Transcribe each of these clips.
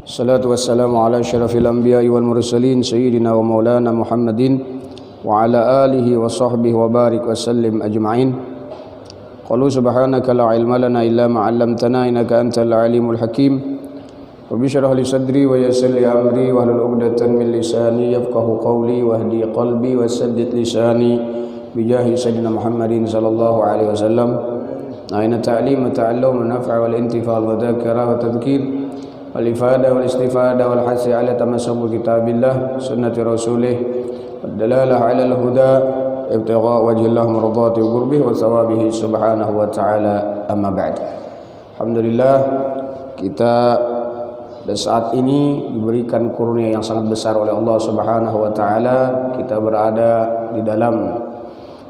Salatu wassalamu ala asyrafil anbiya'i wal mursalin sayyidina wa maulana Muhammadin wa ala alihi wa sahbihi wa barik wa sallim ajma'in. Qalu subhanaka la ilma lana illa ma 'allamtana innaka antal alimul hakim. Rabbi shrah li sadri wa yassir li amri wahlul 'uqdatam min lisani yafqahu qawli wahdi qalbi wasaddid lisani bijahi sayyidina Muhammadin sallallahu alaihi wasallam. Aina ta'lim wa ta'allum wa naf'a wal intifa' wal dhakara wa tadhkir wal ifada wal istifada wal hasi ala tamassuk kitabillah sunnati rasulih wad dalalah ala al huda ibtigha wajhillah mardati wa qurbih wa thawabihi subhanahu wa ta'ala. Amma ba'd. Alhamdulillah, kita pada saat ini diberikan kurnia yang sangat besar oleh Allah subhanahu wa ta'ala. Kita berada di dalam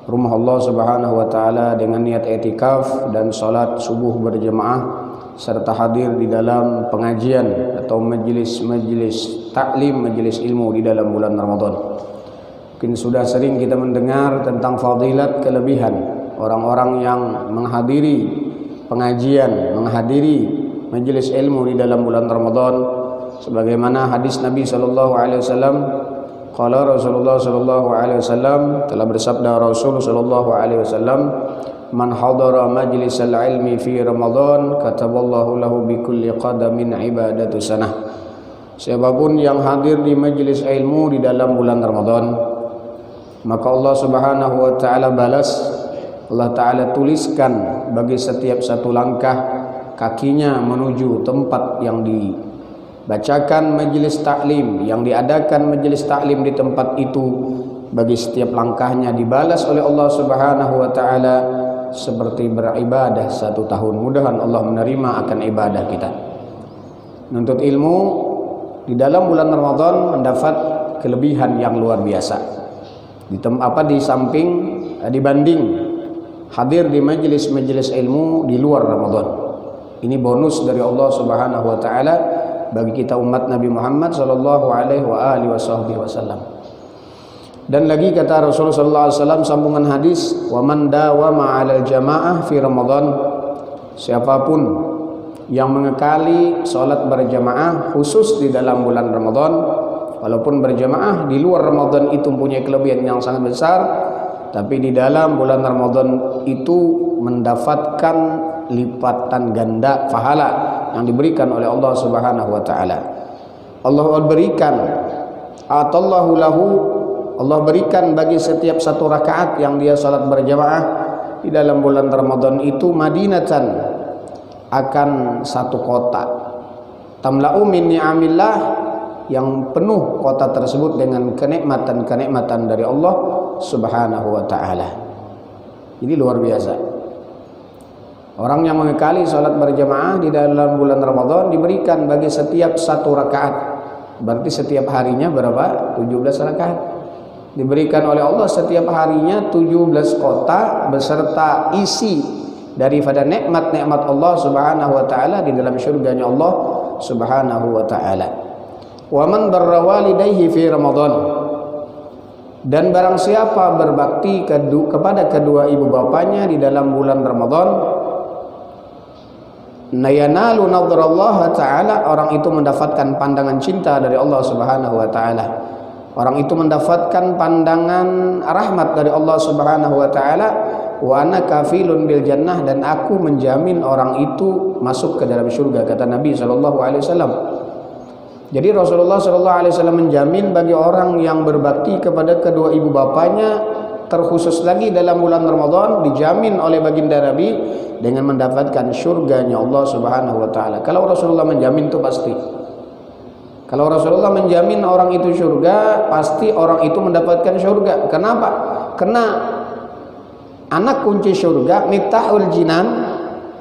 rumah Allah subhanahu wa ta'ala dengan niat etikaf dan salat subuh berjemaah serta hadir di dalam pengajian atau majelis taklim, majelis ilmu di dalam bulan Ramadan. Mungkin sudah sering kita mendengar tentang fadilat, kelebihan orang-orang yang menghadiri pengajian, menghadiri majelis ilmu di dalam bulan Ramadan, sebagaimana hadis Nabi sallallahu alaihi wasallam. Qala Rasulullah sallallahu alaihi wasallam, telah bersabda Rasul sallallahu alaihi wasallam, man hadara majlisal ilmi fi Ramadan kataballahu lahu bi kulli qadamin ibadatu sanah. Siapapun yang hadir di majelis ilmu di dalam bulan Ramadan, maka Allah subhanahu wa ta'ala balas, Allah ta'ala tuliskan bagi setiap satu langkah kakinya menuju tempat yang dibacakan majelis taklim, yang diadakan majelis taklim di tempat itu, bagi setiap langkahnya dibalas oleh Allah subhanahu wa ta'ala seperti beribadah 1 tahun. Mudahan Allah menerima akan ibadah kita. Menuntut ilmu di dalam bulan Ramadan mendapat kelebihan yang luar biasa. Dibanding hadir di majelis-majelis ilmu di luar Ramadan. Ini bonus dari Allah subhanahu wa ta'ala bagi kita umat Nabi Muhammad sallallahu alaihi wasallam. Dan lagi kata Rasulullah sallallahu alaihi wasallam, sambungan hadis, wa man dawama 'alal jamaah fi Ramadan, siapapun yang mengekali salat berjamaah khusus di dalam bulan Ramadan, walaupun berjamaah di luar Ramadan itu mempunyai kelebihan yang sangat besar, tapi di dalam bulan Ramadan itu mendapatkan lipatan ganda pahala yang diberikan oleh Allah subhanahu wa ta'ala. Allah berikan atallahu lahu, Allah berikan bagi setiap satu rakaat yang dia salat berjamaah di dalam bulan Ramadan itu madinatan, akan satu kota, tamla'u min ni'amillah, yang penuh kota tersebut dengan kenikmatan-kenikmatan dari Allah subhanahu wa ta'ala. Ini luar biasa. Orang yang mengekali salat berjamaah di dalam bulan Ramadan diberikan bagi setiap satu rakaat, berarti setiap harinya berapa? 17 rakaat. Diberikan oleh Allah setiap harinya 17 kota beserta isi daripada nikmat-nikmat Allah subhanahu wa ta'ala di dalam syurganya Allah subhanahu wa ta'ala. Wa man barra walidayhi fi Ramadan, dan barang siapa berbakti kepada kedua ibu bapanya di dalam bulan Ramadan, nayanalu nadrallah ta'ala, orang itu mendapatkan pandangan cinta dari Allah subhanahu wa ta'ala. Orang itu mendapatkan pandangan rahmat dari Allah subhanahu wa ta'ala. Wa ana kafilun bil jannah, dan aku menjamin orang itu masuk ke dalam surga, kata Nabi SAW. Jadi Rasulullah SAW menjamin bagi orang yang berbakti kepada kedua ibu bapanya, terkhusus lagi dalam bulan Ramadan, dijamin oleh baginda Nabi dengan mendapatkan surganya Allah subhanahu wa ta'ala. Kalau Rasulullah menjamin itu pasti. Kalau Rasulullah menjamin orang itu surga, pasti orang itu mendapatkan surga. Kenapa? Karena anak kunci surga, miftahul jinan,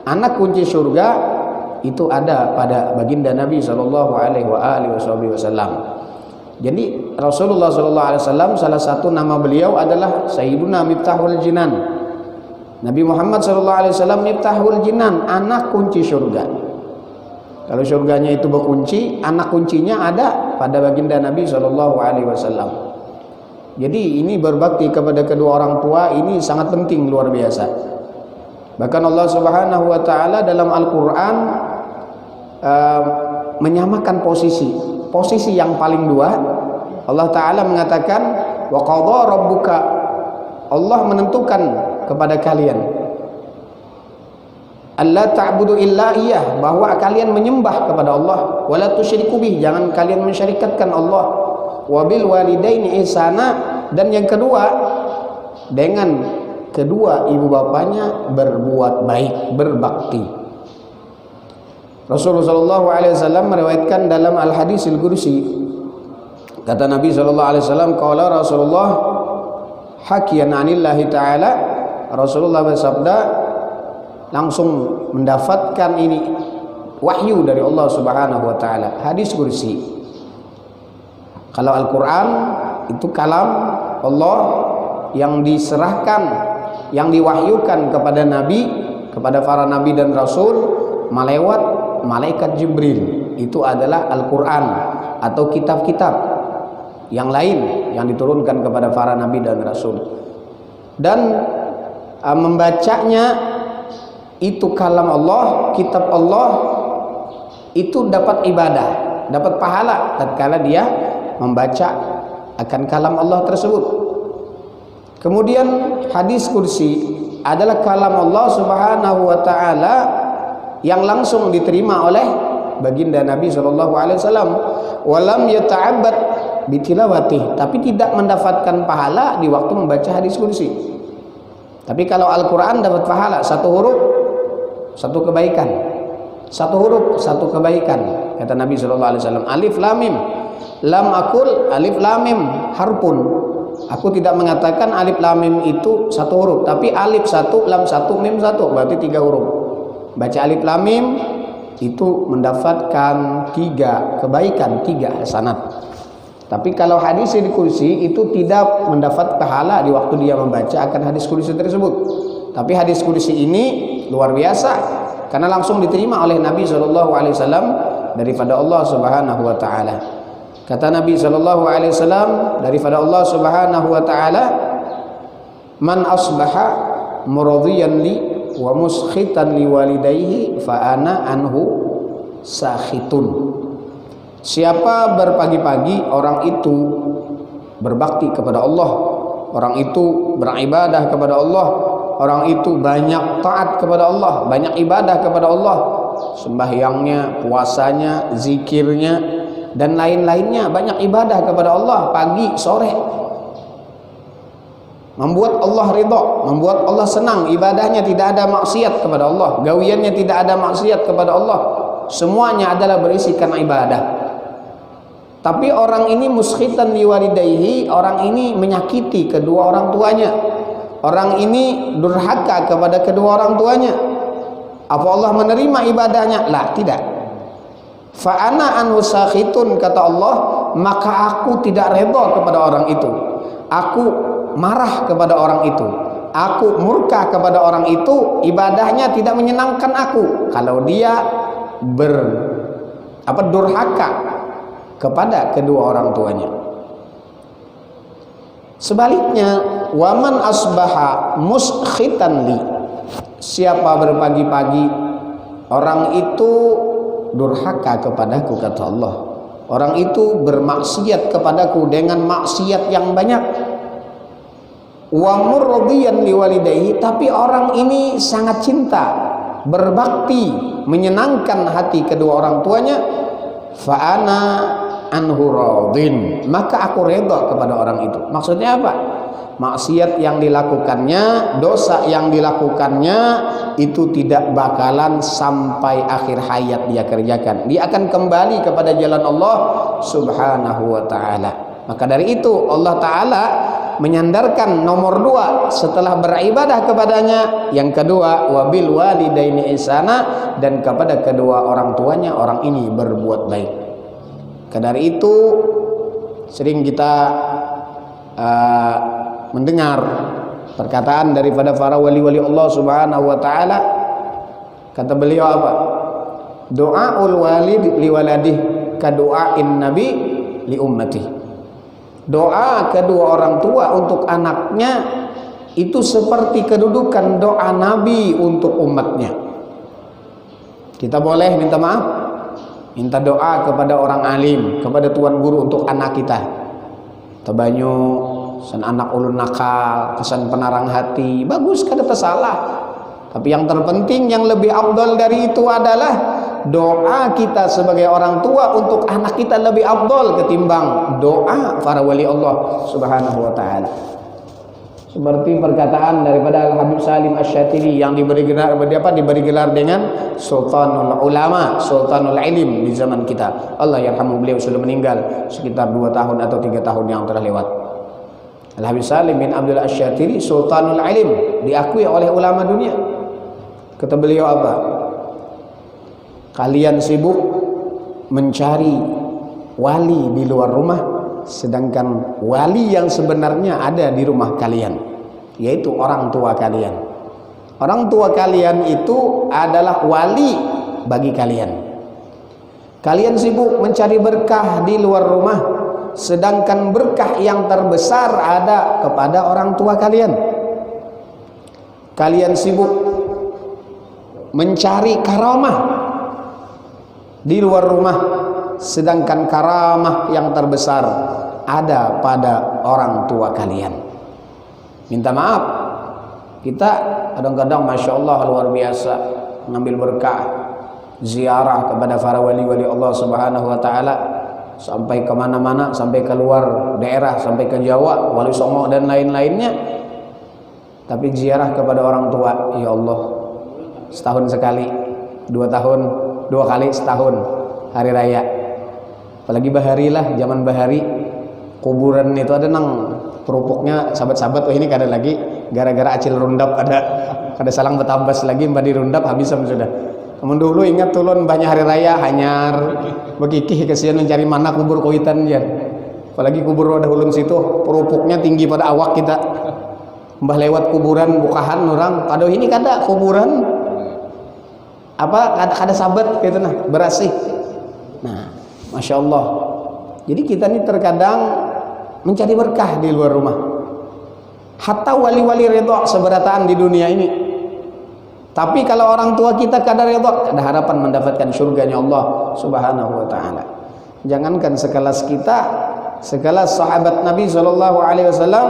anak kunci surga itu ada pada baginda Nabi sallallahu alaihi wasallam. Jadi Rasulullah sallallahu alaihi wasallam, salah satu nama beliau adalah Sayyiduna Miftahul Jinan. Nabi Muhammad sallallahu alaihi wasallam Miftahul Jinan, anak kunci surga. Kalau surganya itu berkunci, anak kuncinya ada pada baginda Nabi sallallahu alaihi wasallam. Jadi ini berbakti kepada kedua orang tua ini sangat penting, luar biasa. Bahkan Allah subhanahu wa ta'ala dalam Al-Quran menyamakan posisi yang paling dua. Allah Ta'ala mengatakan wa qadha rabbuka, Allah menentukan kepada kalian alla ta'budu illa iyyah, bahwa kalian menyembah kepada Allah, wala tusyriku bih, jangan kalian mensyirikatkan Allah, wa bil walidaini ihsana, dan yang kedua dengan kedua ibu bapanya berbuat baik, berbakti. Rasulullah sallallahu alaihi wasallam meriwayatkan dalam al-hadisil qudsi, kata Nabi sallallahu alaihi wasallam, qala Rasulullah hakiyan anillahi ta'ala, Rasulullah bersabda langsung mendapatkan ini wahyu dari Allah Subhanahu wa taala, hadis qudsi. Kalau Al-Qur'an itu kalam Allah yang diserahkan, yang diwahyukan kepada nabi, kepada para nabi dan rasul melewat malaikat Jibril. Itu adalah Al-Qur'an atau kitab-kitab yang lain yang diturunkan kepada para nabi dan rasul. Dan membacanya itu kalam Allah, kitab Allah, itu dapat ibadah, dapat pahala tatkala dia membaca akan kalam Allah tersebut. Kemudian hadis qudsi adalah kalam Allah Subhanahu wa taala yang langsung diterima oleh baginda Nabi sallallahu alaihi wasallam, walam yata'abbad bitilawatih, tapi tidak mendapatkan pahala di waktu membaca hadis qudsi. Tapi kalau Al-Qur'an dapat pahala, satu huruf satu kebaikan, satu huruf satu kebaikan. Kata Nabi sallallahu alaihi wasallam, alif lam mim, lam akul alif lam mim harpun, aku tidak mengatakan alif lam mim itu satu huruf, tapi alif satu, lam satu, mim satu, berarti 3 huruf. Baca alif lam mim itu mendapatkan 3 kebaikan, 3 hasanat. Tapi kalau hadis di kursi itu tidak mendapat pahala di waktu dia membaca akan hadis kursi tersebut. Tapi hadis kursi ini luar biasa karena langsung diterima oleh Nabi sallallahu alaihi wasallam daripada Allah Subhanahu wa taala. Kata Nabi sallallahu alaihi wasallam daripada Allah Subhanahu wa taala, man asbaha muradiyan li wa muskhitan li walidayhi fa ana anhu sakhitun. Siapa berpagi-pagi orang itu berbakti kepada Allah, orang itu beribadah kepada Allah, orang itu banyak taat kepada Allah, banyak ibadah kepada Allah, sembahyangnya, puasanya, zikirnya, dan lain-lainnya, banyak ibadah kepada Allah pagi, sore, membuat Allah ridha, membuat Allah senang, ibadahnya tidak ada maksiat kepada Allah, gawiannya tidak ada maksiat kepada Allah, semuanya adalah berisikan ibadah. Tapi orang ini muskhitan liwalidayhi, orang ini menyakiti kedua orang tuanya, orang ini durhaka kepada kedua orang tuanya. Apa Allah menerima ibadahnya? Lah, tidak. Fa ana anhu sakhitun, kata Allah, maka aku tidak redha kepada orang itu, aku marah kepada orang itu, aku murka kepada orang itu, ibadahnya tidak menyenangkan aku kalau dia durhaka kepada kedua orang tuanya. Sebaliknya, waman asbaha muskhitan li, siapa berpagi-pagi orang itu durhaka kepadaku, kata Allah, orang itu bermaksiat kepadaku dengan maksiat yang banyak. Wa murdiyan liwalidayhi, tapi orang ini sangat cinta, berbakti, menyenangkan hati kedua orang tuanya, fa ana anhu radin, maka aku redha kepada orang itu. Maksudnya apa? Maksiat yang dilakukannya, dosa yang dilakukannya itu tidak bakalan sampai akhir hayat dia kerjakan. Dia akan kembali kepada jalan Allah Subhanahu wa taala. Maka dari itu Allah taala menyandarkan nomor 2 setelah beribadah kepadanya, yang kedua wabil walidaini ihsana, dan kepada kedua orang tuanya orang ini berbuat baik. Dari itu sering kita mendengar perkataan daripada para wali-wali Allah Subhanahu wa taala. Kata beliau apa? Doaul walid liwaladih kadu'ain nabi li ummati. Doa kedua orang tua untuk anaknya itu seperti kedudukan doa Nabi untuk umatnya. Kita boleh minta maaf? minta doa kepada orang alim, kepada tuan guru untuk anak kita. Tabanyu san anak ulun nakal, kesan penarang hati, bagus kada tersalah. Tapi yang terpenting, yang lebih afdal dari itu adalah doa kita sebagai orang tua untuk anak kita lebih afdal ketimbang doa para wali Allah Subhanahu wa taala. Seperti perkataan daripada Al Habib Salim Asy-Syatili yang diberi gelar dengan Sultanul Ulama, Sultanul Ilim di zaman kita. Allah yarhamu, beliau sudah meninggal sekitar 2 tahun atau 3 tahun yang telah lewat. Al Habib Salim bin Abdul Asy-Syatili Sultanul Ilim, diakui oleh ulama dunia. Kata beliau apa? Kalian sibuk mencari wali di luar rumah, sedangkan wali yang sebenarnya ada di rumah kalian, yaitu orang tua kalian. Orang tua kalian itu adalah wali bagi kalian. Kalian sibuk mencari berkah di luar rumah, sedangkan berkah yang terbesar ada kepada orang tua kalian. Kalian sibuk mencari karamah di luar rumah, sedangkan karamah yang terbesar ada pada orang tua kalian. Minta maaf, kita kadang-kadang Masya Allah luar biasa mengambil berkah, ziarah kepada para wali-wali Allah Subhanahu wa ta'ala, sampai kemana-mana, sampai keluar daerah, sampai ke Jawa, Wali Songo dan lain-lainnya. Tapi ziarah kepada orang tua, ya Allah, setahun sekali, 2 tahun, 2 kali setahun hari raya. Apalagi bahari lah, zaman bahari kuburan itu ada nang kerupuknya sahabat-sahabat. Oh ini kada lagi gara-gara acil rundap, ada salang betambas lagi mbak dirundap habis sudah. Namun dulu ingat tulun banyak hari raya hanyar begikih kesian mencari mana kubur koitan ya. Apalagi kubur ada ulun situ kerupuknya tinggi pada awak kita. Mbah lewat kuburan bukahan orang, aduh ini kada kuburan apa kada sabat gitu nah, berasih. Nah, Masya Allah. Jadi kita ini terkadang mencari berkah di luar rumah. Hatta wali-wali redha seberataan di dunia ini. Tapi kalau orang tua kita kada redha, kada harapan mendapatkan surganya Allah Subhanahu wa taala. Jangankan sekelas kita, sekelas sahabat Nabi sallallahu alaihi wasallam,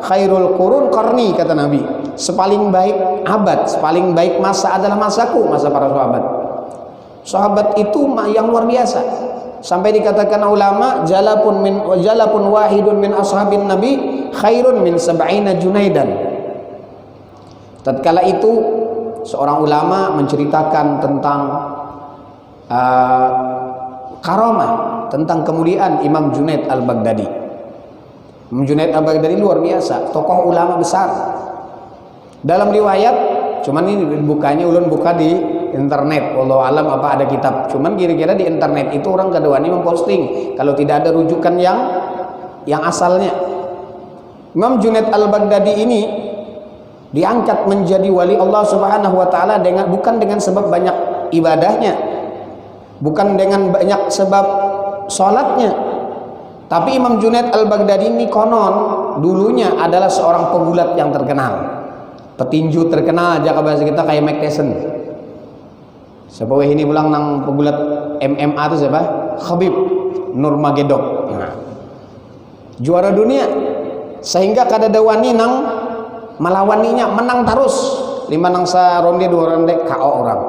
khairul qurun qarni kata Nabi. Sepaling baik abad, sepaling baik masa adalah masaku, masa para sahabat. Sahabat itu yang luar biasa. Sampai dikatakan ulama, jalapun wahidun min ashabin Nabi khairun min sab'ina junaidan. Tatkala itu seorang ulama menceritakan tentang karamah, tentang kemuliaan Imam Junaid al-Baghdadi. Imam Junaid al-Baghdadi luar biasa, tokoh ulama besar. Dalam riwayat, cuman ini bukanya ulun buka di internet, wallahu alam apa ada kitab. Cuman kira-kira di internet itu orang kedua ini memposting kalau tidak ada rujukan yang asalnya. Imam Junaid al-Baghdadi ini diangkat menjadi wali Allah Subhanahu wa taala bukan dengan sebab banyak ibadahnya, bukan dengan banyak sebab salatnya. Tapi Imam Junaid al-Baghdadi ini konon dulunya adalah seorang pegulat yang terkenal. Petinju terkenal aja bahasa kita kayak Mike Tyson. Siapa ini pulang nang pegulat MMA itu siapa? Khabib Nurmagomedov. Nah, juara dunia. Sehingga kada dawani nang melawaninya menang terus. 5 nang sa ronde 2 ronde KO orang.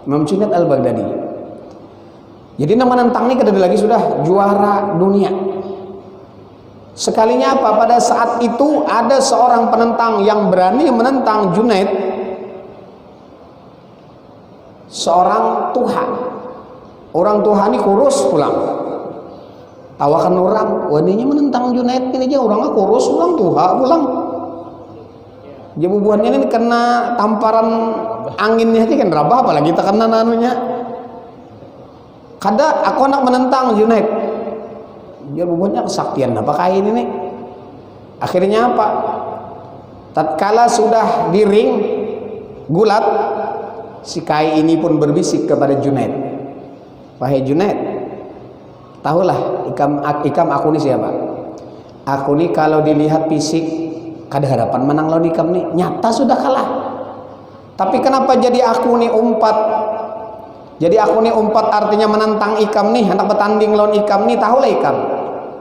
Imam Junaid al-Baghdadi. Jadi nang menentang ini kada lagi sudah juara dunia. Sekalinya apa? Pada saat itu ada seorang penentang yang berani menentang Junaid, seorang Tuhan. Orang Tuhan ini kurus pulang. Tawakan orang, waninya menentang Junaid ini aja orangnya kurus pulang pulang. Jabubuannya ini kena tamparan anginnya aja kan rabah, apalagi kita kena nanunya. Kada aku nak menentang Junaid. Dia bubuhnya kesaktian apa kain ini. Akhirnya apa? Tatkala sudah di ring gulat, si kai ini pun berbisik kepada Junaid, wahai Junaid, tahulah ikam aku ini siapa? Aku ini kalau dilihat fisik kada harapan menang lawan ikam nih, nyata sudah kalah. Tapi kenapa jadi aku nih umpat Jadi aku nih umpat artinya menantang ikam nih, hendak bertanding lawan ikam nih, tahulah ikam.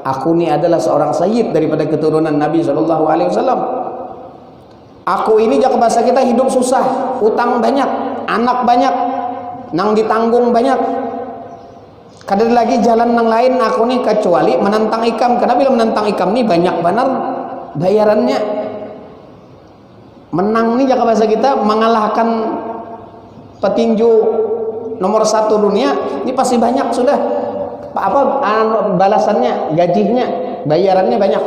Aku nih adalah seorang sayyid daripada keturunan Nabi SAW. Aku ini jaga bahasa kita hidup susah, utang banyak, anak banyak, nang ditanggung banyak. Kadang lagi jalan nang lain aku nih kecuali menantang ikam. Karena bila menantang ikam nih banyak benar bayarannya. Menang nih jaga bahasa kita mengalahkan petinju nomor 1 dunia ini pasti banyak sudah balasannya, gajinya, bayarannya banyak.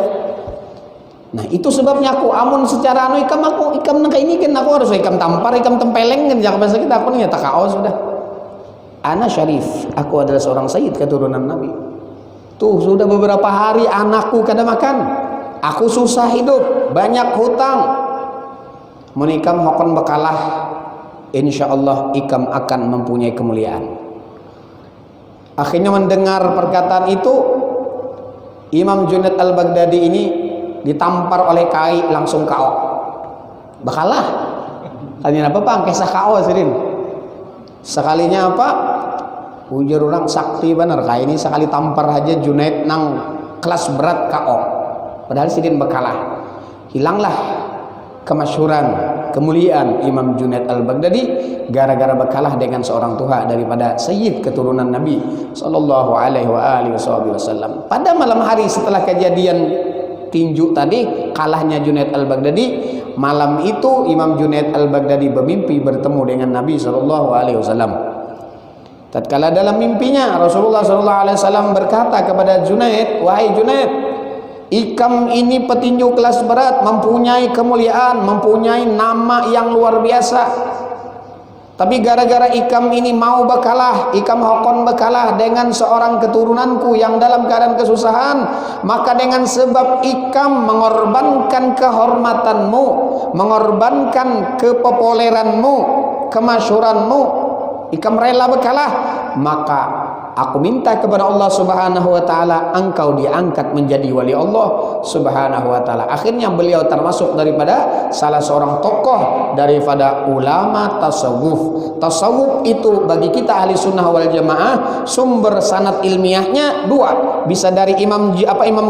Nah itu sebabnya aku amun secara ikam nang kayak ini kan aku harus ikam tampar, ikam tempeleng kan jaga bahasa kita. Aku nih tak kau sudah. Ana syarif, aku adalah seorang sayyid keturunan Nabi. Tuh sudah beberapa hari anakku kada makan, aku susah hidup, banyak hutang. Menikam hokon bekalah, insya Allah ikam akan mempunyai kemuliaan. Akhirnya mendengar perkataan itu, Imam Junaid al-Baghdadi ini ditampar oleh kai langsung KO. Bekalah. Tanya apa Pak? Kisah KO sedin. Sekalinya apa? Ujar orang sakti benar kai ini sekali tampar aja Junaid nang kelas berat KO. Padahal sidin bekalah. Hilanglah kemasyhuran, kemuliaan Imam Junaid al-Baghdadi gara-gara bekalah dengan seorang tuha daripada sayyid keturunan Nabi sallallahu alaihi wasallam. Pada malam hari setelah kejadian tinju tadi kalahnya Junaid al-Baghdadi, malam itu Imam Junaid al-Baghdadi bermimpi bertemu dengan Nabi sallallahu alaihi wasallam. Tatkala dalam mimpinya Rasulullah sallallahu alaihi wasallam berkata kepada Junaid, "Wahai Junaid, ikam ini petinju kelas berat, mempunyai kemuliaan, mempunyai nama yang luar biasa. Tapi gara-gara ikam ini mau bekalah, ikam hokon bekalah dengan seorang keturunanku yang dalam keadaan kesusahan, maka dengan sebab ikam mengorbankan kehormatanmu, mengorbankan kepopuleranmu, kemasyhuranmu, ikam rela bekalah, maka aku minta kepada Allah Subhanahu wa taala engkau diangkat menjadi wali Allah Subhanahu wa taala." Akhirnya beliau termasuk daripada salah seorang tokoh daripada ulama tasawuf. Tasawuf itu bagi kita ahli sunnah wal jamaah sumber sanad ilmiahnya dua, bisa dari Imam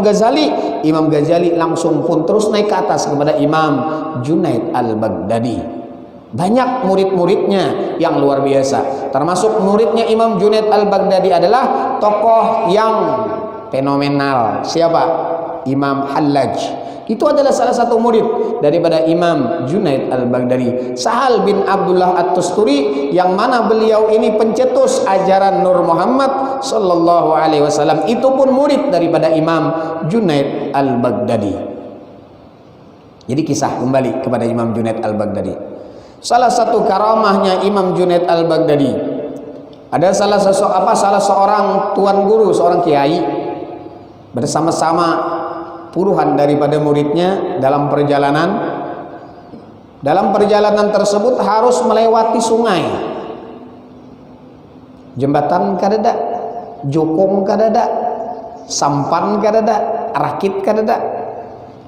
Ghazali. Imam Ghazali langsung pun terus naik ke atas kepada Imam Junaid al-Baghdadi. Banyak murid-muridnya yang luar biasa. Termasuk muridnya Imam Junaid al-Baghdadi adalah tokoh yang fenomenal. Siapa? Imam Hallaj. Itu adalah salah satu murid daripada Imam Junaid al-Baghdadi. Sahal bin Abdullah at-Tusturi, yang mana beliau ini pencetus ajaran Nur Muhammad sallallahu alaihi wasallam, itu pun murid daripada Imam Junaid al-Baghdadi. Jadi kisah kembali kepada Imam Junaid al-Baghdadi. Salah satu karamahnya Imam Junaid al-Baghdadi, ada salah seorang tuan guru, seorang kiai bersama-sama puluhan daripada muridnya dalam perjalanan. Dalam perjalanan tersebut harus melewati sungai. Jembatan kadada, jokong kadada, sampan kadada, rakit kadada.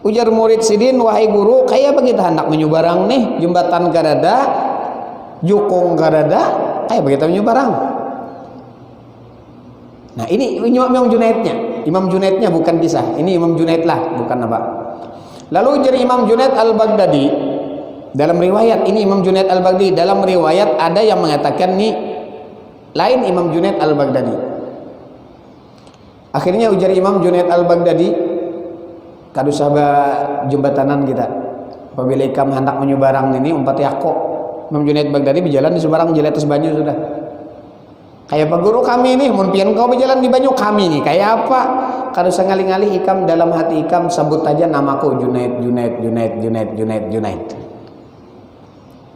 Ujar murid sidin, "Wahai guru, kayak begitu hendak menyubarang nih, jembatan kadada, jukung kadada, kayak begitu menyubarang." Nah ini Imam Junaidnya bukan kisah, ini Imam Junaid lah, bukan apa. Lalu ujar Imam Junaid al-Baghdadi dalam riwayat ini, Imam Junaid al-Baghdadi dalam riwayat ada yang mengatakan nih lain Imam Junaid al-Baghdadi. Akhirnya ujar Imam Junaid al-Baghdadi, kadu sahabat jembatanan kita apabila ikam hendak menyubarang ini umpat yako. Imam Junaid Baghdadi berjalan di sebarang jalan atas banyu sudah. Kayak pak guru kami ini, mun pian kau berjalan di banyu kami nih kayak apa? Kadu sangali-ngali ikam dalam hati ikam sebut aja namaku Junaid, Junaid, Junaid, Junaid, Junaid, Junaid.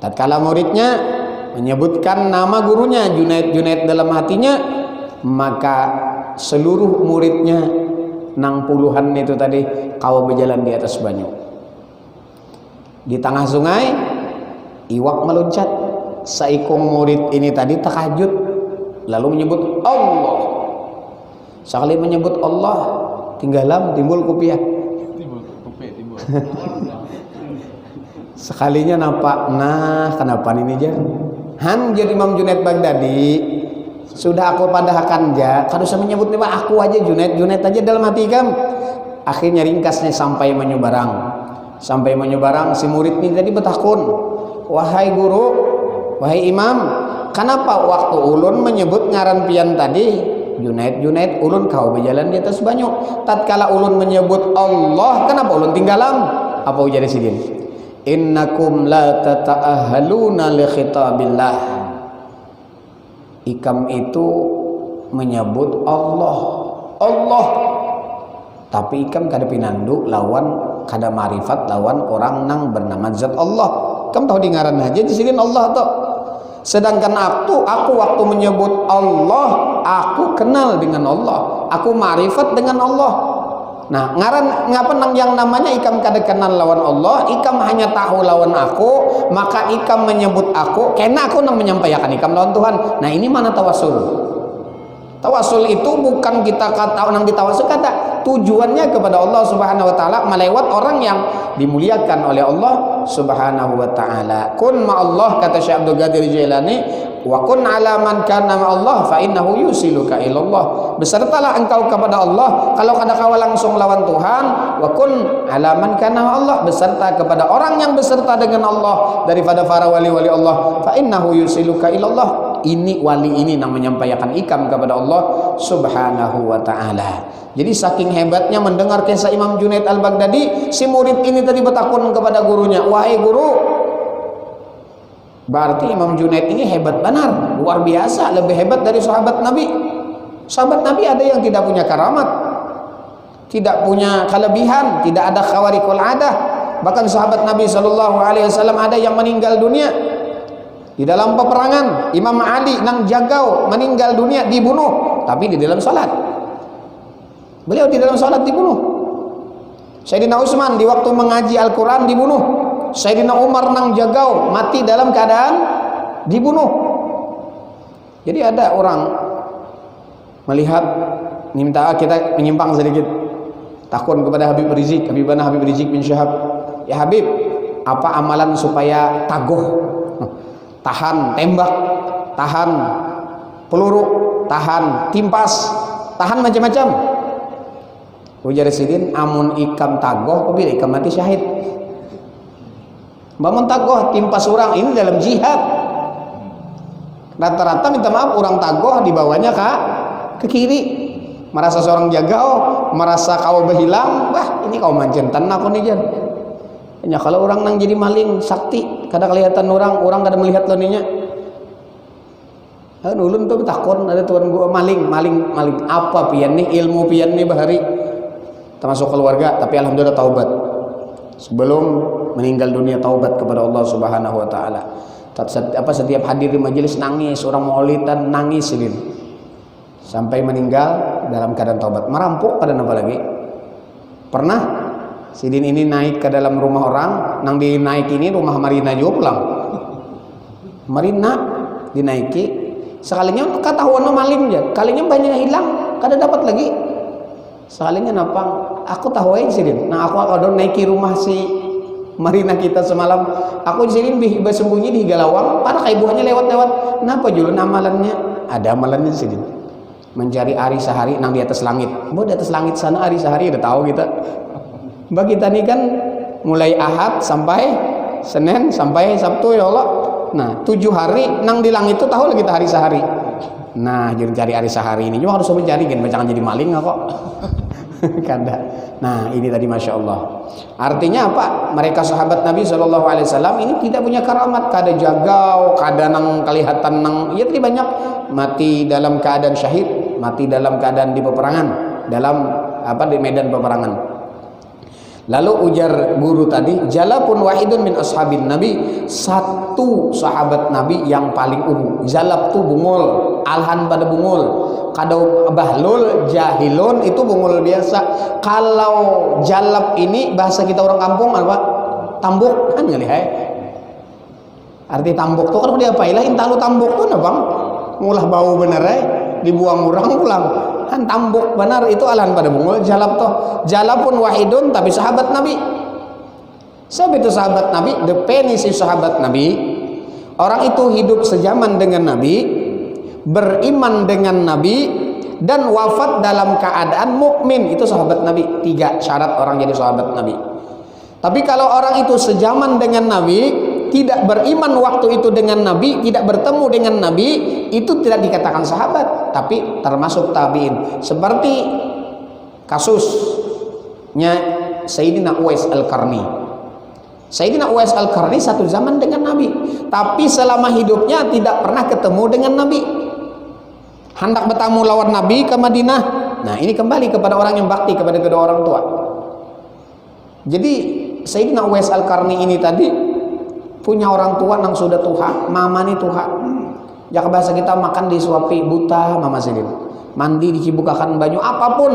Tatkala muridnya menyebutkan nama gurunya Junaid, Junaid dalam hatinya, maka seluruh muridnya nang puluhan itu tadi kau berjalan di atas banyu. Di tengah sungai iwak meluncat. Saikung murid ini tadi takajud lalu menyebut Allah. Sekali menyebut Allah timbul kupiah. Timbul. Sekalinya nampak, nah kenapa ini aja? Han jadi Imam Junaid Baghdadi Sudah aku padahkan ja, kalau saya menyebut nih aku aja Junaid aja dalam hati Ikam. Akhirnya ringkasnya sampai menyebarang. Sampai menyebarang si murid ini tadi bertakun, wahai guru, wahai imam, kenapa waktu ulun menyebut ngaran pian tadi Junaid ulun kau berjalan di atas banyu, tatkala ulun menyebut Allah kenapa ulun tinggalam? Apa ujar sidin? Innakum la tata'ahaluna li khitabillah. Ikam itu menyebut Allah tapi ikam kada pinandu lawan kada marifat lawan orang nang bernama zat Allah. Kamu tahu di ngaran aja disini Allah tuh. Sedangkan aku waktu menyebut Allah, aku kenal dengan Allah, aku marifat dengan Allah. Nah, ngaran ngapa nang yang namanya ikam kada kenal lawan Allah, ikam hanya tahu lawan aku, maka ikam menyebut aku, karena aku nang menyampaikan ikam lawan Tuhan. Nah, ini mana tawasul? Tawasul itu bukan kita kata nang ditawasul kata tujuannya kepada Allah Subhanahu wa taala melewat orang yang dimuliakan oleh Allah Subhanahu wa taala. Kun ma Allah, kata Syekh Abdul Qadir Jailani, wa kun ala man kana ma Allah fa innahu yusiluka ila Allah. Besertalah engkau kepada Allah kalau kada kau langsung lawan Tuhan. Wa kun ala man kana ma Allah, beserta kepada orang yang beserta dengan Allah daripada para wali-wali Allah, fa innahu yusiluka ila Allah. Ini wali ini yang menyampaikan ikam kepada Allah Subhanahu wa taala. Jadi saking hebatnya mendengar kisah Imam Junaid Al-Baghdadi, si murid ini tadi bertakun kepada gurunya, wahai guru, berarti Imam Junaid ini hebat benar, luar biasa, lebih hebat dari sahabat Nabi. Sahabat Nabi ada yang tidak punya karamat, tidak punya kelebihan, tidak ada khawariqul adah. Bahkan sahabat Nabi SAW ada yang meninggal dunia di dalam peperangan. Imam Ali nang jagau meninggal dunia, dibunuh, tapi di dalam salat. Beliau di dalam salat dibunuh. Sayyidina Utsman di waktu mengaji Al-Quran dibunuh. Sayyidina Umar nang jagau mati dalam keadaan dibunuh. Jadi ada orang melihat, minta kita menyimpang sedikit, takun kepada Habib Rizik bin Syihab, ya Habib, apa amalan supaya taguh, tahan tembak, tahan peluru, tahan timpas, tahan macam-macam? Ujar sidin, amun ikam tagoh apabila ikam mati syahid. Bangun tagoh timpas orang ini dalam jihad. Rata-rata minta maaf orang tagoh dibawanya ke kiri. Merasa seorang jagau, merasa kau berhilang, wah ini kau mancentan aku nih jan. Ya kalau orang nang jadi maling sakti, kada kelihatan orang kada melihat loninya. Ulun tuh takon ada tuan gua maling apa pian nih, ilmu pian nih bahari. Termasuk keluarga, tapi alhamdulillah taubat. Sebelum meninggal dunia taubat kepada Allah Subhanahu wa taala. Setiap hadir di majelis nangis, orang maulidan nangis ini. Sampai meninggal dalam keadaan taubat. Merampok pada apa lagi? Pernah sidin ini naik ke dalam rumah orang, nang dinaik ini rumah Marina juga pulang. Marina dinaiki, sekalinya ketahuan maling aja, kalinya banyak yang hilang, kada dapat lagi. Sekalinya napang, aku tahu aja sih, nah aku ada naiki rumah si Marina kita semalam, aku di sini bersembunyi di Galawang, pada kaibuhannya lewat-lewat, kenapa julun amalannya? Ada amalannya sih, mencari hari sehari nang di atas langit. Di atas langit sana hari sehari udah tahu kita. Bagi kita nih kan mulai Ahad sampai Senin sampai Sabtu ya Allah. Nah 7 hari nang di langit itu tahu lagi kita hari sehari. Nah jadi cari hari sehari ini cuma harus mencari kan, jangan jadi maling nggak kok. Kada. Nah ini tadi masya Allah. Artinya apa? Mereka sahabat Nabi SAW ini tidak punya karamat, kada jagau, kada nang kelihatan nang, ya tadi banyak mati dalam keadaan syahid, mati dalam keadaan di peperangan, dalam di medan peperangan. Lalu ujar guru tadi, jalapun wahidun min ashabin Nabi, satu sahabat Nabi yang paling ungu. Jalap tu bungul, alhan pada bungul. Kadau bahlul, jahilun itu bungul biasa. Kalau jalap ini bahasa kita orang kampung apa? Tambuk kan ngalih. Arti tambuk tu kan dia apa? Ilahin talu tambuk tu na bang? Ngulah bau bener dibuang orang pulang. Kan tambuk benar itu alhan pada bungul. Jalap toh, jalapun wahidun tapi sahabat Nabi. Siapa itu sahabat Nabi? Definisi sahabat Nabi, orang itu hidup sejaman dengan Nabi, beriman dengan Nabi, dan wafat dalam keadaan mukmin. Itu sahabat Nabi. 3 syarat orang jadi sahabat Nabi. Tapi kalau orang itu sejaman dengan Nabi, tidak beriman waktu itu dengan Nabi, tidak bertemu dengan Nabi, itu tidak dikatakan sahabat, tapi termasuk tabi'in. Seperti kasusnya Sayyidina Uwais Al-Qarni. Sayyidina Uwais Al-Qarni satu zaman dengan Nabi, tapi selama hidupnya tidak pernah ketemu dengan Nabi. Hendak bertamu lawan Nabi ke Madinah. Nah, ini kembali kepada orang yang bakti kepada kedua orang tua. Jadi Sayyidina Uwais Al-Qarni ini tadi punya orang tua yang sudah tua, mama nih tua. Jaka bahasa kita makan disuapi buta mama Sidin, mandi dicibukakan banyu, apapun.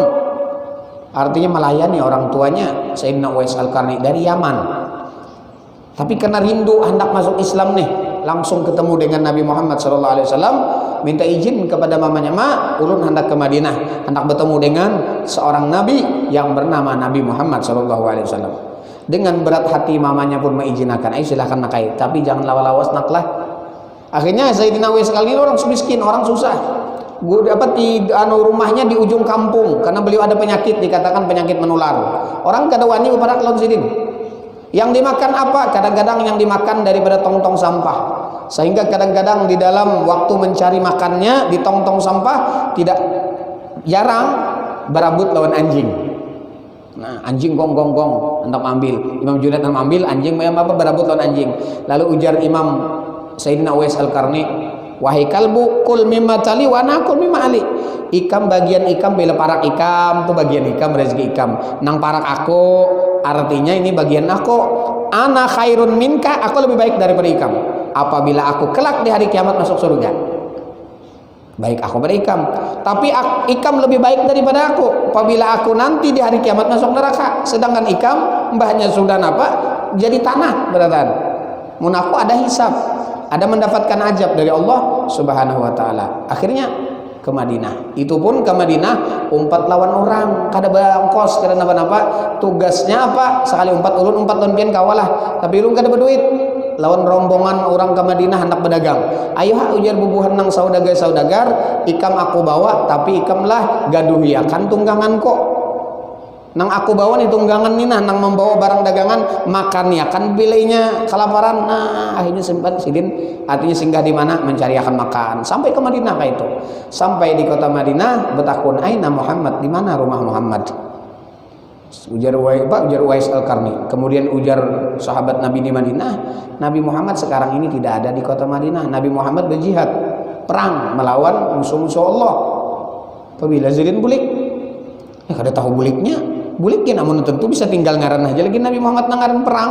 Artinya melayani orang tuanya Sayyidina Uwais Al-Qarni dari Yaman. Tapi karena rindu hendak masuk Islam nih, langsung ketemu dengan Nabi Muhammad SAW, minta izin kepada mamanya, "Ma, ulun hendak ke Madinah, hendak bertemu dengan seorang nabi yang bernama Nabi Muhammad SAW." Dengan berat hati mamanya pun mengizinkan, "Ayo silahkan nakai, tapi jangan lawas-lawas naklah." Akhirnya Sayyidina Uwais kali ini orang miskin, orang susah. Gue dapat di rumahnya di ujung kampung karena beliau ada penyakit, dikatakan penyakit menular. Orang kada wani pada kelon sidin. Yang dimakan apa? Kadang-kadang yang dimakan daripada tong-tong sampah. Sehingga kadang-kadang di dalam waktu mencari makannya di tong-tong sampah tidak jarang berabut lawan anjing. Nah, anjing gong-gong-gong hendak ambil. Imam Junaid hendak ambil, anjing apa berabut lawan anjing. Lalu ujar Imam Sayyidina Uwais Al-Qarni, "Wahai kalbu, kul mimma tali wa ana kul mimma ali." Ikam bagian ikam bila parak ikam, tuh bagian ikam rezeki ikam. Nang parak aku, artinya ini bagian aku. Ana khairun minka, aku lebih baik daripada ikam. Apabila aku kelak di hari kiamat masuk surga, baik aku pada ikam. Tapi ikam lebih baik daripada aku apabila aku nanti di hari kiamat masuk neraka. Sedangkan ikam mbahnya sudah apa? Jadi tanah beratan. Mun aku ada hisab, ada mendapatkan ajab dari Allah Subhanahu wa taala. Akhirnya ke Madinah. Itu pun ke Madinah umpat lawan orang, kada berongkos, kada napa-napa. Tugasnya apa? Sekali umpat ulun umpat lawan pian kawalah. Tapi ulun kada berduit. Lawan rombongan orang ke Madinah hendak berdagang. "Ayo ha ujar bubuhan nang saudagar, ikam aku bawa, tapi ikamlah gaduhiakan tunggangan kok. Nang aku bawa nih tunggangan nih nang membawa barang dagangan, makan ya kan bilainya kelaparan." Nah, akhirnya sempat sidin, artinya singgah di mana mencari akan makan. Sampai ke Madinah kayak itu. Sampai di kota Madinah bertakun, "Aina Muhammad, di mana rumah Muhammad?" Ujar Uwais Al-Qarni. Kemudian ujar sahabat Nabi di Madinah, "Nabi Muhammad sekarang ini tidak ada di kota Madinah. Nabi Muhammad berjihad, perang melawan musuh-musuh Allah." Apabila Zaidin bulik, ya kada tahu buliknya. Buliknya namun tentu bisa tinggal ngaran aja lagi Nabi Muhammad ngaran perang.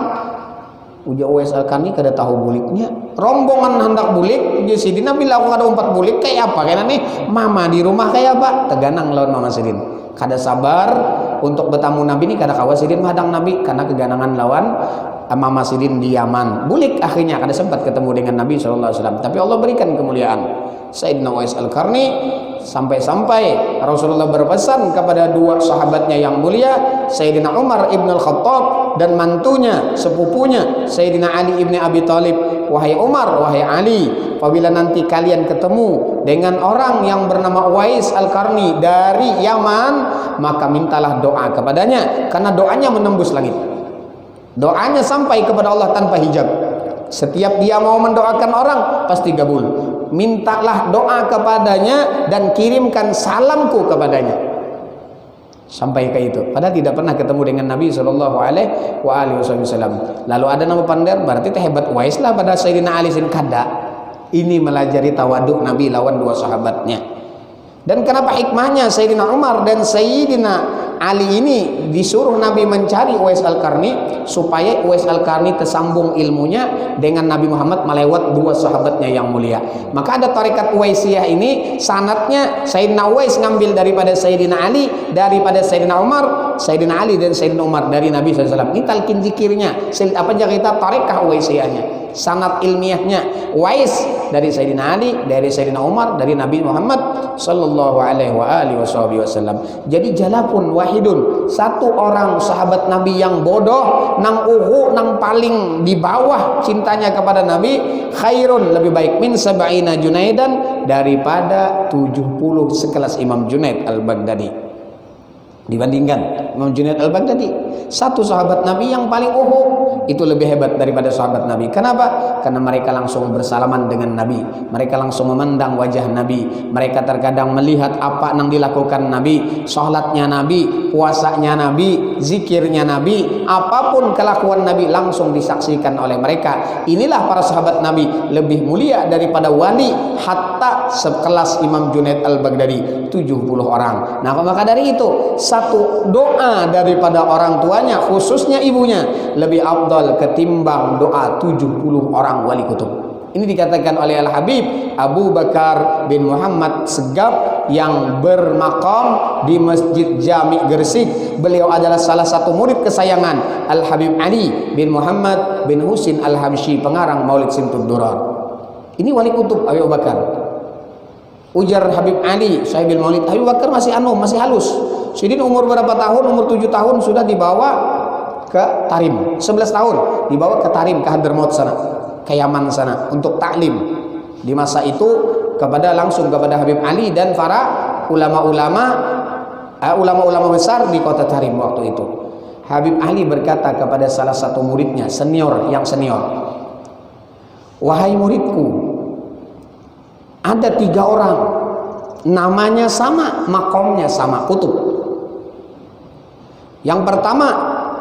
Ujar Uwais Al-Qarni kada tahu buliknya. Rombongan hendak bulik, ujar Sidina bila aku kada umpat bulik kayak apa? Kayak nih mama di rumah kayak apa? Teganang lawan mama Sidin. Kada sabar untuk bertamu Nabi ini, kada kawa Sidin madang Nabi karena keganangan lawan mama Sidin di Yaman. Bulik akhirnya kada sempat ketemu dengan Nabi SAW. Tapi Allah berikan kemuliaan Sayyidina Uwais Al-Qarni sampai-sampai Rasulullah berpesan kepada dua sahabatnya yang mulia, Sayyidina Umar ibn Al-Khattab dan mantunya, sepupunya Sayyidina Ali ibn Abi Thalib, "Wahai Umar, wahai Ali, apabila nanti kalian ketemu dengan orang yang bernama Uwais Al-Qarni dari Yaman, maka mintalah doa kepadanya, karena doanya menembus langit. Doanya sampai kepada Allah tanpa hijab. Setiap dia mau mendoakan orang pasti kabul. Mintalah doa kepadanya dan kirimkan salamku kepadanya." Sampai ke itu. Padahal tidak pernah ketemu dengan Nabi SAW. Lalu ada nama pandar, berarti hebat Uwais lah pada Sayyidina Ali sin kada. Ini melajari tawaduk Nabi lawan dua sahabatnya. Dan kenapa hikmahnya Sayyidina Umar dan Sayyidina Ali ini disuruh Nabi mencari Uwais Al-Qarni supaya Uwais Al-Qarni tersambung ilmunya dengan Nabi Muhammad melewat dua sahabatnya yang mulia. Maka ada tarekat Uwaisiyah ini sanadnya Sayyidina Uwais ngambil daripada Sayyidina Ali, daripada Sayyidina Umar, Sayyidina Ali dan Sayyidina Umar dari Nabi SAW. Ini talqin zikirnya, apa aja kita tarekah Uwaisiyahnya. sanad ilmiahnya. Wais dari Sayyidina Ali, dari Sayyidina Umar, dari Nabi Muhammad sallallahu alaihi wasallam. Jadi jalapun wahidun, satu orang sahabat Nabi yang bodoh nang nang paling di bawah cintanya kepada Nabi, khairun lebih baik min sab'ina Junaidan daripada 70 sekelas Imam Junaid Al-Baghdadi. Dibandingkan Imam Junaid Al-Baghdadi, satu sahabat Nabi yang paling itu lebih hebat daripada sahabat Nabi. Kenapa? Karena mereka langsung bersalaman dengan Nabi, mereka langsung memandang wajah Nabi, mereka terkadang melihat apa yang dilakukan Nabi, sholatnya Nabi, puasanya Nabi, zikirnya Nabi, apapun kelakuan Nabi langsung disaksikan oleh mereka. Inilah para sahabat Nabi lebih mulia daripada wali hatta sekelas Imam Junaid Al-Baghdadi 70 orang. Nah, maka dari itu satu doa daripada orang tuanya, khususnya ibunya, lebih afdal ketimbang doa 70 orang wali kutub. Ini dikatakan oleh Al-Habib Abu Bakar bin Muhammad Segaf yang bermakam di Masjid Jami Gresik. Beliau adalah salah satu murid kesayangan Al-Habib Ali bin Muhammad bin Husin Al-Habsyi, pengarang Maulid Simtud Durar. Ini wali kutub Abu Bakar. Ujar Habib Ali Sahibul Maulid, Abu Bakar masih halus. Sidin umur berapa tahun? Umur 7 tahun sudah dibawa ke Tarim. 11 tahun dibawa ke Tarim, ke Hadramaut sana, ke Yaman sana untuk taklim. Di masa itu langsung kepada Habib Ali dan para ulama-ulama besar di kota Tarim waktu itu. Habib Ali berkata kepada salah satu muridnya, yang senior, wahai muridku, ada 3 orang namanya sama, makomnya sama, kutub. Yang pertama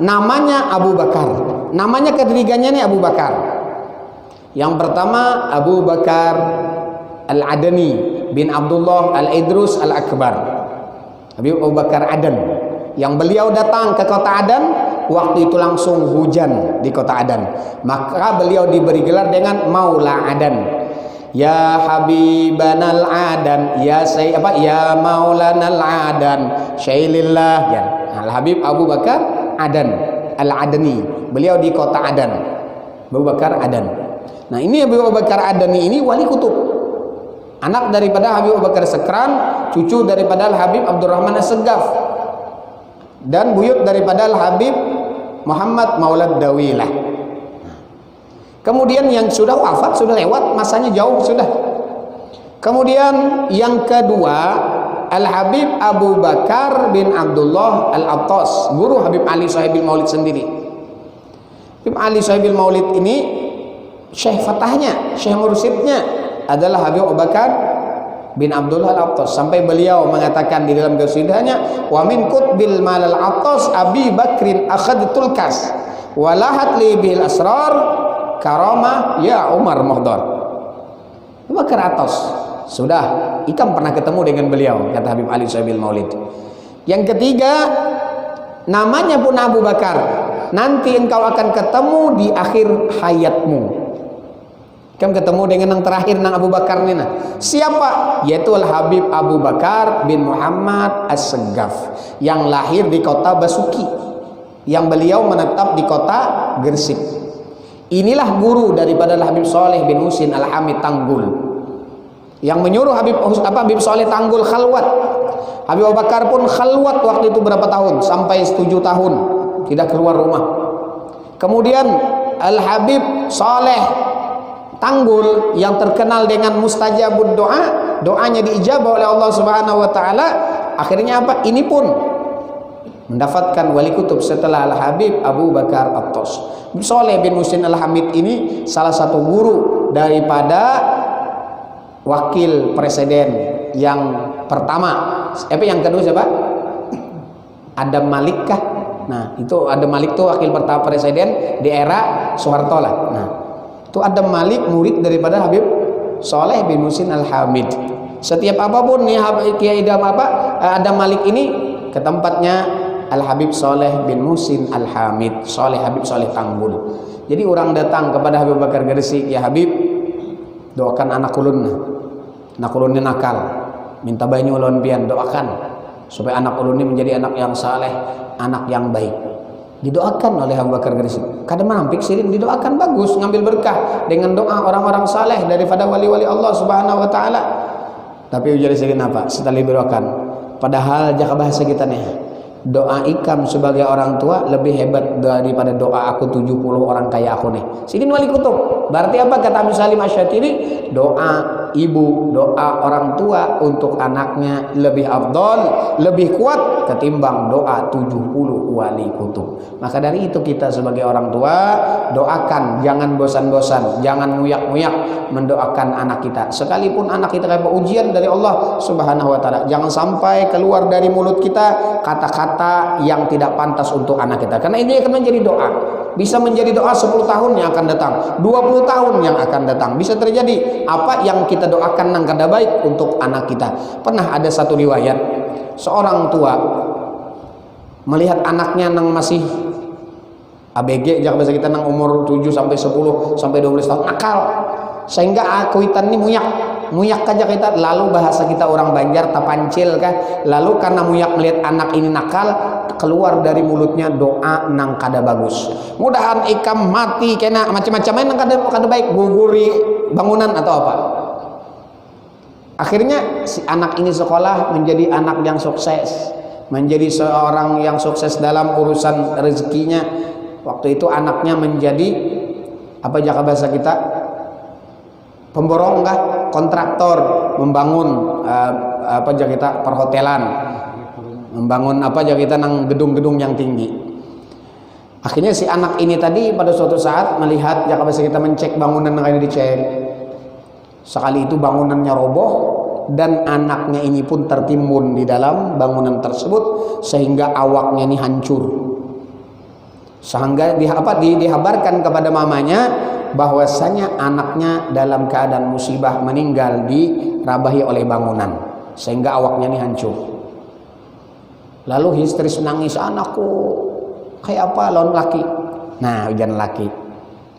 namanya Abu Bakar, namanya ketiganya nih Abu Bakar. Yang pertama Abu Bakar Al-Adani bin Abdullah Al-Idrus Al-Akbar, Abu Bakar Adan, yang beliau datang ke kota Adan waktu itu langsung hujan di kota Adan, maka beliau diberi gelar dengan Maula Adan. Ya Habibanal Adan, ya Maulanal Adan, syailillah. Ya, Al-Habib Abu Bakar Adan Al-Adani, beliau di kota Adan, Abu Bakar Adan. Nah, ini Abu Bakar Adani ini wali kutub, anak daripada Habib Abu Bakar Sekran, cucu daripada Al-Habib Abdurrahman As-Segaf, dan buyut daripada Al-Habib Muhammad Maulad Dawilah. Kemudian yang sudah wafat, sudah lewat masanya, jauh sudah. Kemudian yang kedua Al-Habib Abu Bakar bin Abdullah Al-Attas, guru Habib Ali Sahibil Maulid sendiri. Habib Ali Sahibil Maulid ini syekh fatahnya, syekh mursyidnya adalah Habib Abu Bakar bin Abdullah Al-Attas, sampai beliau mengatakan di dalam qasidahnya, wa min qutbil mal al-Attas Abi Bakrin akhadtul kas walahat li bil asrar karamah ya Umar Muhdar. Abu Bakar Atas, sudah Ikam pernah ketemu dengan beliau, kata Habib Ali Sahibil Maulid. Yang ketiga namanya pun Abu Bakar, nanti engkau akan ketemu di akhir hayatmu. Kamu ketemu dengan yang terakhir nang Abu Bakar ini. Siapa? Yaitu Al-Habib Abu Bakar bin Muhammad As-Segaf, yang lahir di kota Basuki, yang beliau menetap di kota Gresik. Inilah guru daripada Habib Saleh bin Husin Al-Hamid Tanggul, yang menyuruh Habib Saleh Tanggul khalwat. Habib Abu Bakar pun khalwat waktu itu berapa tahun? Sampai 7 tahun tidak keluar rumah. Kemudian Al-Habib Saleh Tanggul yang terkenal dengan mustajabud doa, doanya diijabah oleh Allah Subhanahu wa taala, akhirnya apa? Ini pun mendapatkan wali kutub setelah Al-Habib Abu Bakar Attas. Saleh bin Husin Al-Hamid ini salah satu guru daripada wakil presiden yang pertama. Yang kedua siapa? Adam Malik kah? Nah, itu Adam Malik tuh wakil pertama presiden di era Soeharto lah. Nah, itu Adam Malik murid daripada Habib Saleh bin Husin Al-Hamid. Setiap apapun nih Kiai Adam Malik ini ke tempatnya Al-Habib Saleh bin Husin Al-Hamid, Habib Saleh Tanggul. Jadi orang datang kepada Habib Bakar Gresik, ya Habib, doakan anak ulunnya nakal, minta banyu ulun pian, doakan supaya anak ulun ini menjadi anak yang saleh, anak yang baik. didoakan oleh Abu Bakar Siddiq. Kadang menampik sirin didoakan bagus, ngambil berkah dengan doa orang-orang saleh daripada wali-wali Allah Subhanahu wa taala. Tapi ujar sirin apa? Setelah didoakan. Padahal jaka bahasa kita nih, doa Ikam sebagai orang tua lebih hebat daripada doa aku 70 orang kayak aku nih. Sidin Wali Kutub. Berarti apa kata Abu Salim Asy-Syatiri? Doa ibu, doa orang tua untuk anaknya lebih afdal, lebih kuat ketimbang doa 70 wali kutub. Maka dari itu kita sebagai orang tua doakan, jangan bosan-bosan, jangan nguyak-nguyak mendoakan anak kita. Sekalipun anak kita dapat ujian dari Allah Subhanahu wa taala, jangan sampai keluar dari mulut kita kata-kata yang tidak pantas untuk anak kita. Karena ini akan menjadi doa. Bisa menjadi doa 10 tahun yang akan datang, 20 tahun yang akan datang. Bisa terjadi apa yang kita doakan nang kada baik untuk anak kita. Pernah ada satu riwayat, seorang tua melihat anaknya nang masih ABG, jangan bahasa kita nang umur 7 sampai 10 sampai 12 tahun nakal, sehingga akuitan ini muyak aja kita, lalu bahasa kita orang Banjar tapancil kah, lalu karena muyak melihat anak ini nakal, keluar dari mulutnya doa nang kada bagus, mudahan Ikam mati kena macam-macam nang kada baik, guguri bangunan atau apa. Akhirnya si anak ini sekolah menjadi anak yang sukses, menjadi seorang yang sukses dalam urusan rezekinya. Waktu itu anaknya menjadi apa jaka bahasa kita, pemborong kah, kontraktor, membangun apa aja kita perhotelan, membangun apa aja kita nang gedung-gedung yang tinggi. Akhirnya si anak ini tadi pada suatu saat melihat jaka bahasa kita mencek bangunan yang ini dicek, sekali itu bangunannya roboh dan anaknya ini pun tertimbun di dalam bangunan tersebut sehingga awaknya ini hancur. Sehingga dihabarkan kepada mamanya bahwasanya anaknya dalam keadaan musibah meninggal dirabahi oleh bangunan sehingga awaknya ini hancur. Lalu histeris menangis, anakku kayak apa lawan laki. Nah ujian laki.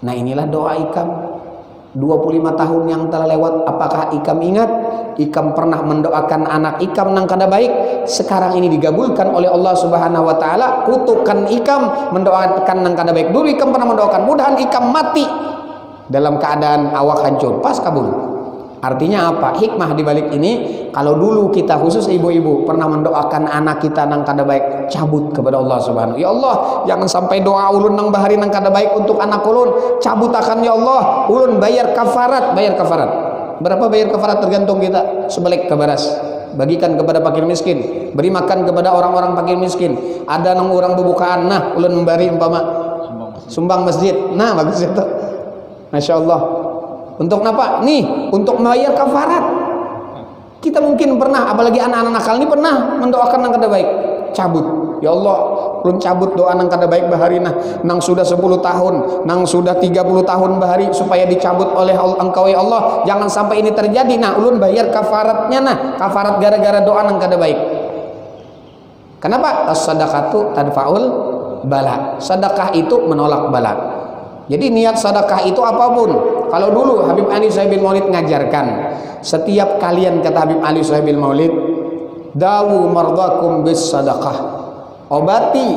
Nah inilah doa Ikam 25 tahun yang telah lewat. Apakah Ikam ingat Ikam pernah mendoakan anak Ikam nang kada baik? Sekarang ini digabulkan oleh Allah Subhanahu wa taala. Kutukan Ikam mendoakan nang kada baik. Dulu Ikam pernah mendoakan, mudahan Ikam mati dalam keadaan awak hancur, pas kabul. Artinya apa? Hikmah di balik ini, kalau dulu kita khusus ibu-ibu pernah mendoakan anak kita nang kada baik, cabut kepada Allah Subhanahu. Ya Allah, jangan sampai doa ulun nang bahari nang kada baik untuk anak ulun, cabut akan ya Allah. Ulun bayar kafarat, Berapa bayar kafarat tergantung kita. Sebalik ke baras, bagikan kepada fakir miskin, beri makan kepada orang-orang fakir miskin. Ada nang orang berbukaan, nah ulun memberi umpama sumbang masjid. Nah bagus itu. Masya Allah. Untuk apa? Nih, untuk membayar kafarat. Kita mungkin pernah, apalagi anak-anak nakal ini pernah mendoakan nang kada baik, cabut. Ya Allah, ulun cabut doa nang kada baik bahari nang sudah 10 tahun, nang sudah 30 tahun bahari supaya dicabut oleh Engkau ya Allah. Jangan sampai ini terjadi. Nah, ulun bayar kafaratnya kafarat gara-gara doa nang kada baik. Kenapa? As-sadaqatu tadfa'ul bala. Sedekah itu menolak bala. Jadi niat sedekah itu apapun. Kalau dulu Habib Ali Sahibil Maulid ngajarkan, setiap kalian kata Habib Ali Sahibil Maulid, dawu mardakum bis sedekah. Obati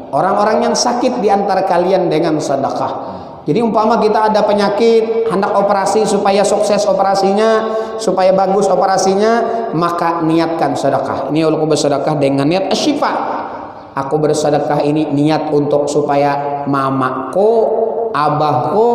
orang-orang yang sakit di antara kalian dengan sedekah. Jadi umpama kita ada penyakit, hendak operasi supaya sukses operasinya, supaya bagus operasinya, maka niatkan sedekah. Ini aku bersedekah dengan niat asyifa. Aku bersedekah ini niat untuk supaya mamaku, abahku,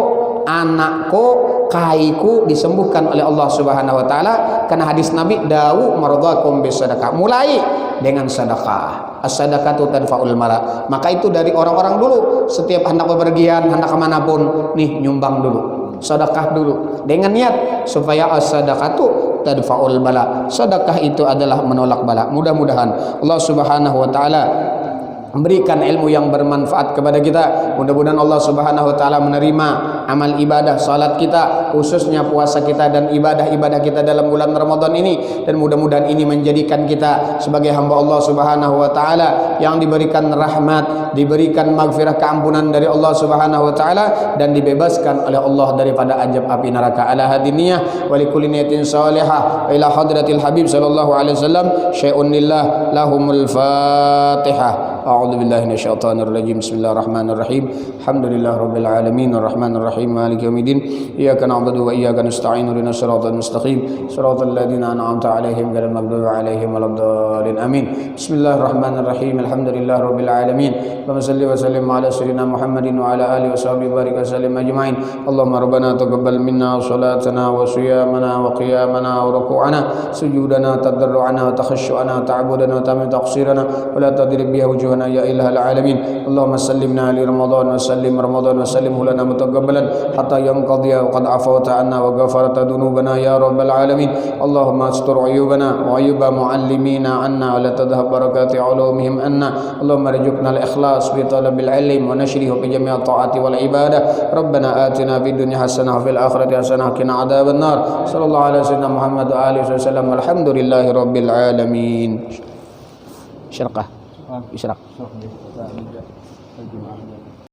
anakku, kaiku disembuhkan oleh Allah Subhanahu wa taala. Karena hadis Nabi, dawu mardakum bisadaqah, mulai dengan sedekah. As-sadaqatu tadfa'ul mala. Maka itu dari orang-orang dulu, setiap hendak bepergian, hendak kemanapun, nih nyumbang dulu, sedekah dulu dengan niat supaya as-sadaqatu tadfa'ul bala. Sedekah itu adalah menolak bala. Mudah-mudahan Allah Subhanahu wa taala memberikan ilmu yang bermanfaat kepada kita. Mudah-mudahan Allah Subhanahu wa taala menerima amal ibadah salat kita, khususnya puasa kita dan ibadah-ibadah kita dalam bulan Ramadan ini, dan mudah-mudahan ini menjadikan kita sebagai hamba Allah Subhanahu wa taala yang diberikan rahmat, diberikan maghfirah, keampunan dari Allah Subhanahu wa taala, dan dibebaskan oleh Allah daripada azab api neraka. Ala hadiniyah wa likulli niyatin salihah ila hadratil habib sallallahu alaihi wasallam syai'un lillah lahumul fatihah. A'udzu billahi minasyaitonir rajim. Bismillahirrahmanirrahim. Alhamdulillahirabbil alamin arrahmanir rahim maliki yaumiddin. Iyyaka na'budu wa iyyaka nasta'in. Ihdinas siratal mustaqim. Shiratal ladzina an'amta 'alaihim ghairil maghdubi 'alaihim waladdallin. Amin. Bismillahirrahmanirrahim. Alhamdulillahirabbil alamin. Allahumma shalli wa sallim ala sayyidina Muhammadin wa ala alihi wa sahbihi barik wa sallim ajma'in. Allahumma rabbana taqabbal minna salatana wa siyamana wa qiyamana wa ruku'ana sujudana tadarru'ana wa takhashshu'ana wa ta'budana wa tamit taqsirana wa la tadrib biha wujuhana ya ilahal alamin. Allahumma sallimna li Ramadan wa sallimhu lana mutaqabbalan hatta yanqadhiya wa qad afawta anna wa ghafarta dhunubana ya rabbal alamin. Allahumma astur uyubana wa uyuba muallimina anna wa la tadhhab barakati ulumihim anna. Allahumma rizqna al-ikhlas fi talabil ilm wa nashrihi fi jami' at-ta'ati wal ibadah. Rabbana atina fid dunya hasanah wa fil akhirati hasanah wa qina adzaban nar. Sallallahu alaihi wasallam Muhammad wa alihi wasallam. Alhamdulillahi rabbil alamin. Syarqah. Isyraq.